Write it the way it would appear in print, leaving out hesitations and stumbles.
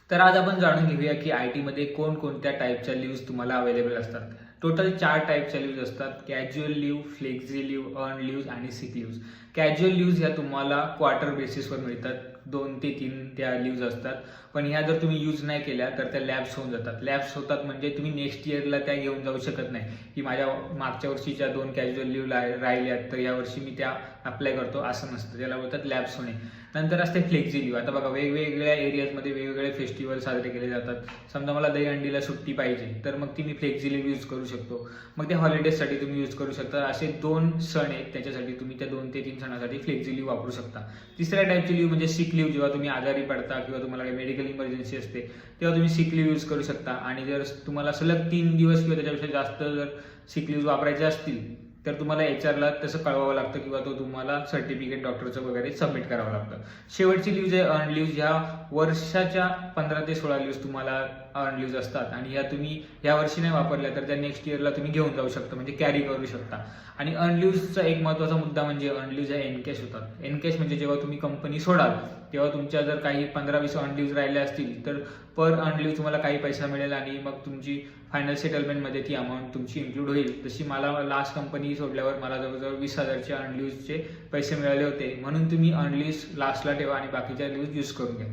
तर आज आपण जाणून घेऊया की IT मध्ये कोणकोणत्या टाईपच्या लीव्स तुम्हाला अवेलेबल असतात. टोटल 4 टाईपच्या लीव्ज असतात. Casual leave, flexi leave, earn leaves आणि सिक लीव्ज. कॅज्युअल लीव्ज ह्या तुम्हाला क्वार्टर बेसिसवर मिळतात. 2 ते 3 त्या लीव्ज असतात. पण ह्या जर तुम्ही यूज नाही केल्या तर त्या लॅप्स होऊन जातात. लॅप्स होतात म्हणजे तुम्ही नेक्स्ट इयरला त्या घेऊन जाऊ शकत नाही की माझ्या मागच्या वर्षीच्या 2 कॅज्युअल लीव्ह राहिल्यात तर यावर्षी मी त्या अप्लाय करतो, असं नसतं. त्याला बोलतात लॅप्स होणे. नंतर असते फ्लेक्झी लीव्ह. आता बघा, वेगवेगळ्या एरियाजमध्ये वेगवेगळे फेस्टिवल साजरे केले जातात. समजा मला दहीहंडीला सुट्टी पाहिजे तर मग ती मी फ्लेक्झी लीव्ह यूज करू शकतो. मग त्या हॉलिडेजसाठी तुम्ही यूज करू शकता. असे 2 सण आहेत, त्याच्यासाठी तुम्ही त्या 2 ते 3 सणासाठी फ्लेक्झी लीव्ह वापरू शकता. तिसऱ्या टाईपची लीव्ह म्हणजे सिक लीव्ह. जेव्हा तुम्ही आजारी पडता किंवा तुम्हाला काही मेडिकल इमर्जन्सी असते तेव्हा तुम्ही सिक लीव्ह यूज करू शकता. आणि जर तुम्हाला सलग 3 दिवस किंवा त्याच्यापेक्षा जास्त जर सिक लीव्ह वापरायचे असतील तर तुम्हाला HR तसं कळवावं लागतं किंवा तो तुम्हाला सर्टिफिकेट डॉक्टरचं वगैरे सबमिट करावं लागतं. शेवटची लीव्ज आहे अर्न लीव्ज. ह्या वर्षाच्या 15 ते 16 लीव्ज तुम्हाला अर्न लीव्ज असतात आणि ह्या तुम्ही या वर्षी नाही वापरल्या तर त्या नेक्स्ट इयरला तुम्ही घेऊन जाऊ शकता, म्हणजे कॅरी करू शकता. आणि अर्न लीव्जचा एक महत्त्वाचा मुद्दा म्हणजे अर्न लीव्ज ह्या एनकॅश होतात. एनकॅश म्हणजे जेव्हा तुम्ही कंपनी सोडाल तेव्हा तुमच्या जर काही 15-20 अर्न लीव्ज राहिल्या असतील तर पर अर्न लीव्ह तुम्हाला काही पैसा मिळेल आणि मग तुमची फायनल सेटलमेंटमध्ये ती अमाऊंट तुमची इन्क्लूड होईल. तशी मला लास्ट कंपनी सोडल्यावर मला जवळजवळ 20,000चे अर्न लीव्जचे पैसे मिळाले होते. म्हणून तुम्ही अर्न लीव्ज लास्टला ठेवा आणि बाकीच्या लीव्ज यूज करून घ्या.